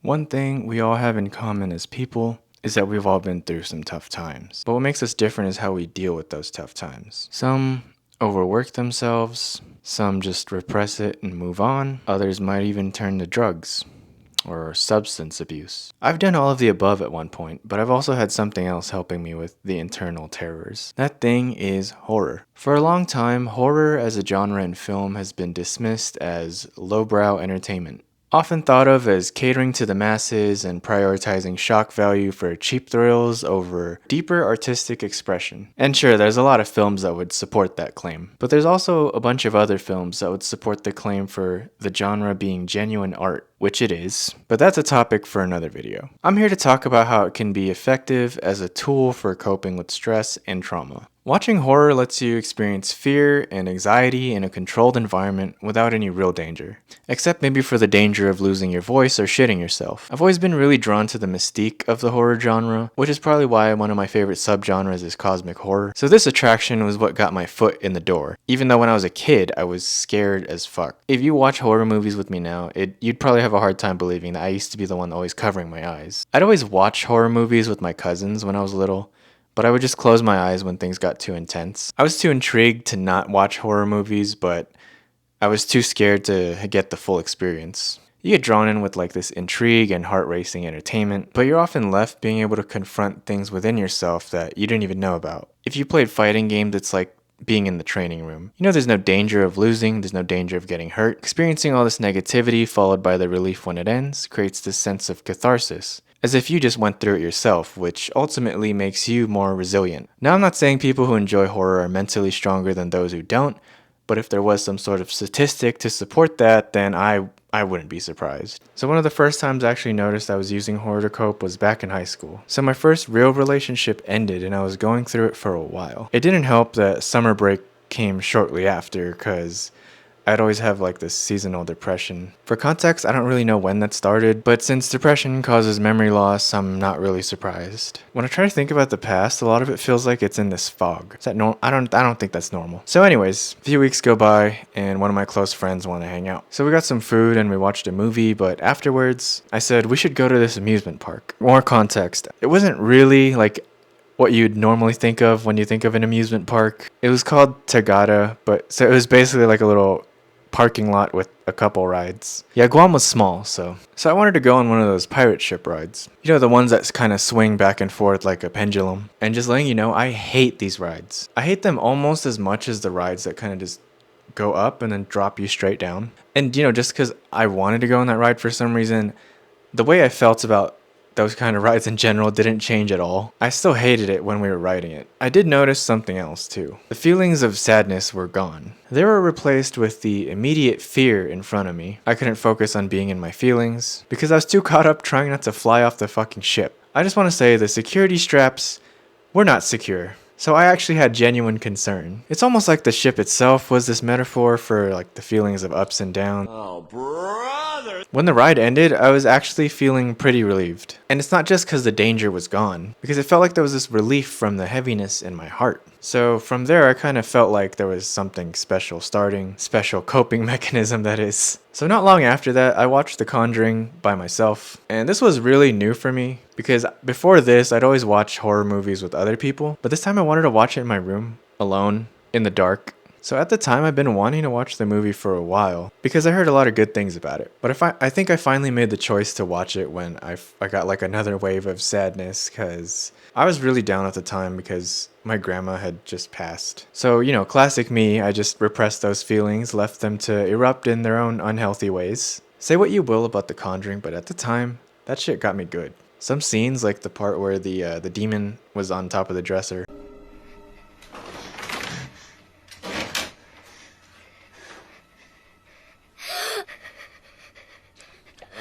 One thing we all have in common as people is that we've all been through some tough times. But what makes us different is how we deal with those tough times. Some overwork themselves, some just repress it and move on, others might even turn to drugs or substance abuse. I've done all of the above at one point, but I've also had something else helping me with the internal terrors. That thing is horror. For a long time, horror as a genre in film has been dismissed as lowbrow entertainment. Often thought of as catering to the masses and prioritizing shock value for cheap thrills over deeper artistic expression. And sure, there's a lot of films that would support that claim. But there's also a bunch of other films that would support the claim for the genre being genuine art, which it is, but that's a topic for another video. I'm here to talk about how it can be effective as a tool for coping with stress and trauma. Watching horror lets you experience fear and anxiety in a controlled environment without any real danger, except maybe for the danger of losing your voice or shitting yourself. I've always been really drawn to the mystique of the horror genre, which is probably why one of my favorite subgenres is cosmic horror. So this attraction was what got my foot in the door, even though when I was a kid, I was scared as fuck. If you watch horror movies with me now, you'd probably have a hard time believing that I used to be the one always covering my eyes. I'd always watch horror movies with my cousins when I was little, but I would just close my eyes when things got too intense. I was too intrigued to not watch horror movies, but I was too scared to get the full experience. You get drawn in with like this intrigue and heart-racing entertainment, but you're often left being able to confront things within yourself that you didn't even know about. If you played fighting games, it's like being in the training room. You know there's no danger of losing, there's no danger of getting hurt. Experiencing all this negativity followed by the relief when it ends creates this sense of catharsis, as if you just went through it yourself, which ultimately makes you more resilient. Now I'm not saying people who enjoy horror are mentally stronger than those who don't, but if there was some sort of statistic to support that, then I wouldn't be surprised. So one of the first times I actually noticed I was using horror to cope was back in high school. So my first real relationship ended and I was going through it for a while. It didn't help that summer break came shortly after, because I'd always have like this seasonal depression. For context, I don't really know when that started, but since depression causes memory loss, I'm not really surprised. When I try to think about the past, a lot of it feels like it's in this fog. Is that normal? I don't think that's normal. So anyways, a few weeks go by and one of my close friends want to hang out. So we got some food and we watched a movie, but afterwards I said we should go to this amusement park. More context. It wasn't really like what you'd normally think of when you think of an amusement park. It was called Tagada, but so it was basically like a little parking lot with a couple rides. Yeah, Guam was small, so I wanted to go on one of those pirate ship rides. You know, the ones that kind of swing back and forth like a pendulum. And just letting you know, I hate these rides. I hate them almost as much as the rides that kind of just go up and then drop you straight down. And you know, just because I wanted to go on that ride for some reason, the way I felt about those kind of rides in general didn't change at all. I still hated it when we were riding it. I did notice something else too. The feelings of sadness were gone. They were replaced with the immediate fear in front of me. I couldn't focus on being in my feelings because I was too caught up trying not to fly off the fucking ship. I just want to say the security straps were not secure. So I actually had genuine concern. It's almost like the ship itself was this metaphor for like the feelings of ups and downs. Oh, brother! When the ride ended, I was actually feeling pretty relieved. And it's not just because the danger was gone, because it felt like there was this relief from the heaviness in my heart. So from there, I kind of felt like there was something special starting, special coping mechanism that is. So not long after that, I watched The Conjuring by myself. And this was really new for me, because before this, I'd always watch horror movies with other people. But this time I wanted to watch it in my room, alone, in the dark. So at the time, I've been wanting to watch the movie for a while because I heard a lot of good things about it. But I think I finally made the choice to watch it when I got like another wave of sadness, because I was really down at the time because my grandma had just passed. So, you know, classic me, I just repressed those feelings, left them to erupt in their own unhealthy ways. Say what you will about The Conjuring, but at the time, that shit got me good. Some scenes, like the part where the demon was on top of the dresser.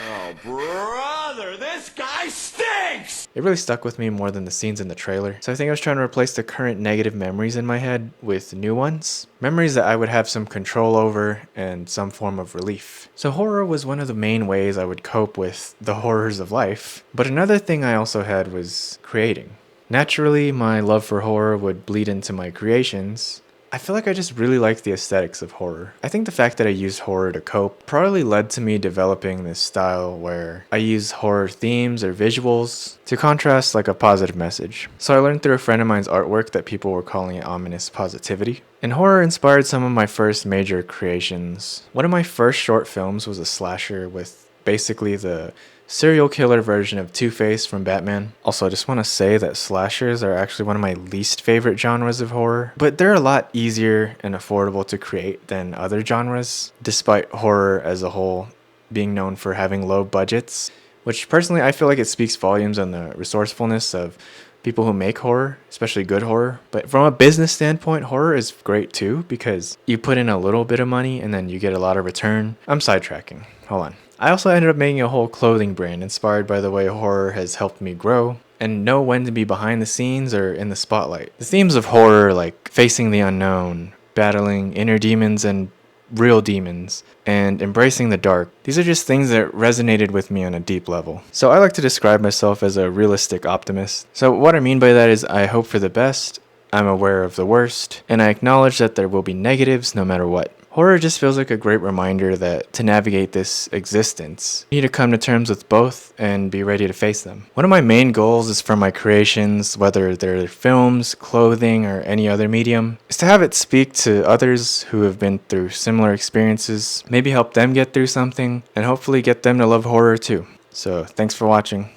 Oh, brother, this guy stinks! It really stuck with me more than the scenes in the trailer. So I think I was trying to replace the current negative memories in my head with new ones. Memories that I would have some control over and some form of relief. So horror was one of the main ways I would cope with the horrors of life. But another thing I also had was creating. Naturally, my love for horror would bleed into my creations, I feel like I just really like the aesthetics of horror. I think the fact that I used horror to cope probably led to me developing this style where I use horror themes or visuals to contrast like a positive message. So I learned through a friend of mine's artwork that people were calling it ominous positivity. And horror inspired some of my first major creations. One of my first short films was a slasher with basically the serial killer version of Two-Face from Batman. Also, I just want to say that slashers are actually one of my least favorite genres of horror, but they're a lot easier and affordable to create than other genres, despite horror as a whole being known for having low budgets, which personally I feel like it speaks volumes on the resourcefulness of people who make horror, especially good horror. But from a business standpoint, horror is great too because you put in a little bit of money and then you get a lot of return. I'm sidetracking. Hold on. I also ended up making a whole clothing brand inspired by the way horror has helped me grow and know when to be behind the scenes or in the spotlight. The themes of horror, like facing the unknown, battling inner demons and real demons, and embracing the dark, these are just things that resonated with me on a deep level. So I like to describe myself as a realistic optimist. So what I mean by that is I hope for the best, I'm aware of the worst, and I acknowledge that there will be negatives no matter what. Horror just feels like a great reminder that to navigate this existence, you need to come to terms with both and be ready to face them. One of my main goals is for my creations, whether they're films, clothing, or any other medium, is to have it speak to others who have been through similar experiences, maybe help them get through something, and hopefully get them to love horror too. So thanks for watching.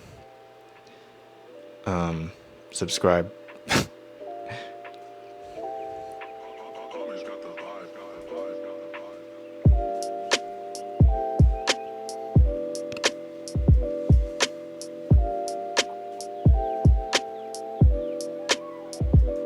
Subscribe. Always got the vibe.